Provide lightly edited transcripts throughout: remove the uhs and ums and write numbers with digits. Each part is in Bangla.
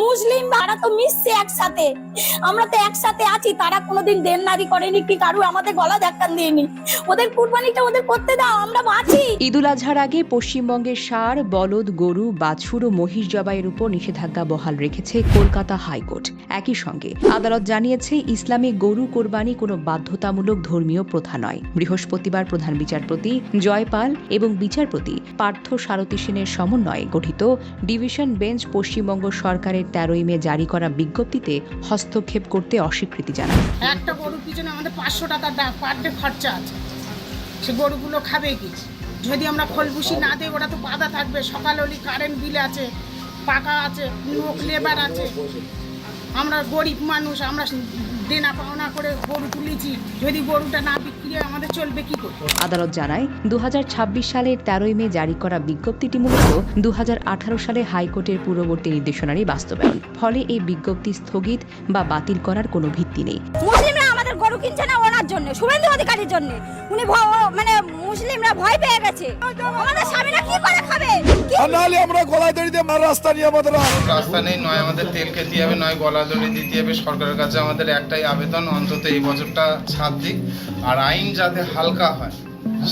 মুসলিম ভাড়া তো মিশছে একসাথে, আমরা তো একসাথে আছি। তারা কোনোদিন দেনদারি করেনি কি কারু আমাদের গলা ধাক্কা দিইনি। ওদের কুরবানিটা ওদের করতে দাও, আমরা বাঁচি। ঈদুল আজহার আগে পশ্চিমবঙ্গের ষাঁড়, বলদ, গরু, বাছুর ও মহিষ জবাইয়ের উপর নিষেধাজ্ঞা বহাল রেখেছে কলকাতা হাইকোর্ট। একই সঙ্গে আদালত জানিয়েছে, ইসলামে গরু কোরবানি কোনো বাধ্যতামূলক ধর্মীয় প্রথা নয়। বৃহস্পতিবার প্রধান বিচারপতি জয়পাল এবং বিচারপতি পার্থ সারথী সেনের সমন্বয়ে গঠিত ডিভিশন বেঞ্চ পশ্চিমবঙ্গ সরকারের 13ই মে জারি করা বিজ্ঞপ্তিতে হস্তক্ষেপ করতে অস্বীকৃতি জানায়। একটা গরুর পিছনে আমাদের 500 টাকা পার ডে খরচা আছে, সে গরুগুলো খাবে কি? যদি আমরা খোলবুসি না দিই ওরা তো বাধা থাকবে। সকাল হলে কারেন্ট বিল আছে, পাকা আছে, লোক লেবার আছে। আমরা গরিব মানুষ, আমরা দেনা পাওনা করে গরু তুলেছি, যদি গরুটা না বিক্রি হয় আমাদের চলবে কি করে? আদালত জানায়, 2026 সালের 13ই মে জারি করা বিজ্ঞপ্তিটি মূলত 2018 সালে হাইকোর্টের পূর্ববর্তী নির্দেশনারই বাস্তবায়ন। ফলে এই বিজ্ঞপ্তি স্থগিত বা বাতিল করার কোনো ভিত্তি নেই। মুসলিমরা আমাদের গরু কিনছে না ওনার জন্য, শুভেন্দু অধিকারীর জন্য। উনি মানে মুসলিমরা ভয় পেয়ে গেছে। আমাদের স্বামীরা কি করে খাবে? নাহলে আমরা গলায় দড়ি দিয়ে রাস্তা নিয়ে আমাদের রাস্তা নেই, নয় আমাদের তেল খেতে হবে, নয় গলা দড়ি দিতে হবে। সরকারের কাছে আমাদের একটাই আবেদন, অন্তত এই বছরটা ছাড় দিক, আর আইন যাতে হালকা হয়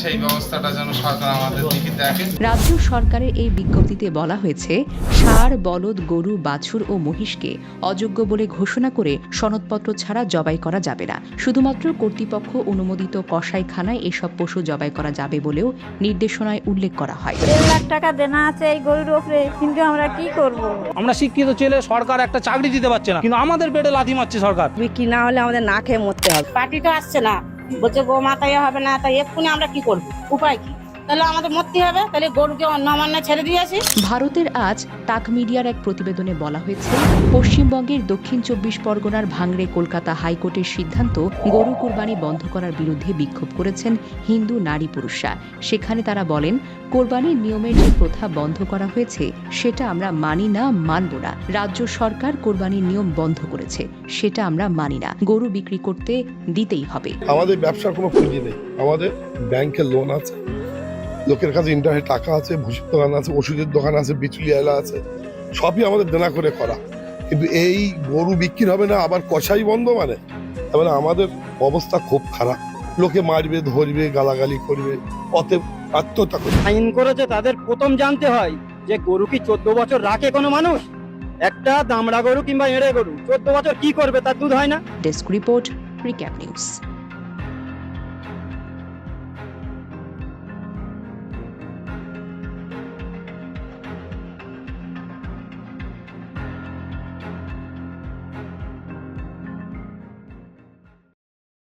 সেই ব্যবস্থাটা যেন সরকার আমাদের দিকে দেখে। রাজ্য সরকারের এই বিজ্ঞপ্তিতে বলা হয়েছে, ষাঁড়, বলদ, গরু, বাছুর ও মহিষকে অযোগ্য বলে ঘোষণা করে সনদপত্র ছাড়া জবাই করা যাবে না। শুধুমাত্র কর্তৃপক্ষ অনুমোদিত কসাইখানায় এসব পশু জবাই করা যাবে বলেও নির্দেশনায় উল্লেখ করা হয়। 1.5 লাখ টাকা দেনা আছে এই গরুর উপরে, কিন্তু আমরা কি করব? আমরা শিক্ষিত ছেলে, সরকার একটা চাকরি দিতে পারছে না, কিন্তু আমাদের পেটে লাথি মারছে সরকার। বিক্রি না হলে আমাদের না খেয়ে মরতে হবে। পার্টি তো আসছে না, বলছে গো মাথায় হবে না, তাই এক্ষুনি আমরা কি করবো? উপায় কি? তাহলে আমাদের মরতে হবে, তাহলে গরুকে অন্য অমান্য ছেড়ে দিয়েছি। ভারতের আজ টাক মিডিয়ার এক প্রতিবেদনে বলা হয়েছে, পশ্চিমবঙ্গের দক্ষিণ 24 পরগনার ভাঙড়ে কলকাতা হাইকোর্টের সিদ্ধান্ত গরু কোরবানি বন্ধ করার বিরুদ্ধে বিক্ষোভ করেছেন হিন্দু নারী পুরুষরা। সেখানে তারা বলেন, কোরবানির নিয়মের যে প্রথা বন্ধ করা হয়েছে সেটা আমরা মানি না, মানব না। রাজ্য সরকার কোরবানির নিয়ম বন্ধ করেছে, সেটা আমরা মানি না। গরু বিক্রি করতে দিতেই হবে। আমাদের ব্যবসার কোনো পুঁজি নেই, আমাদের ব্যাংকের লোন আছে, লোকের কাছে ইন্টারনেট টাকা আছে, ভুষির দোকান আছে, ওষুধের দোকান আছে, বিচুলি আলা আছে, সবই আমাদের দেনা করে করা। কিন্তু এই গরু বিক্রি হবে না, আবার কষাই বন্ধ, মানে তারপরে আমাদের অবস্থা খুব খারাপ। লোকে মারবে, ধরবে, গালাগালি করবে, পথে আত্মহত্যা করবে। আইন করেছে তাদের প্রথম জানতে হয় যে গরু কি 14 বছর রাখে কোনো মানুষ? একটা দামড়া গরু কিংবা এড়ে গরু 14 বছর কি করবে? তার দুধ হয় না। Desk report, recap news.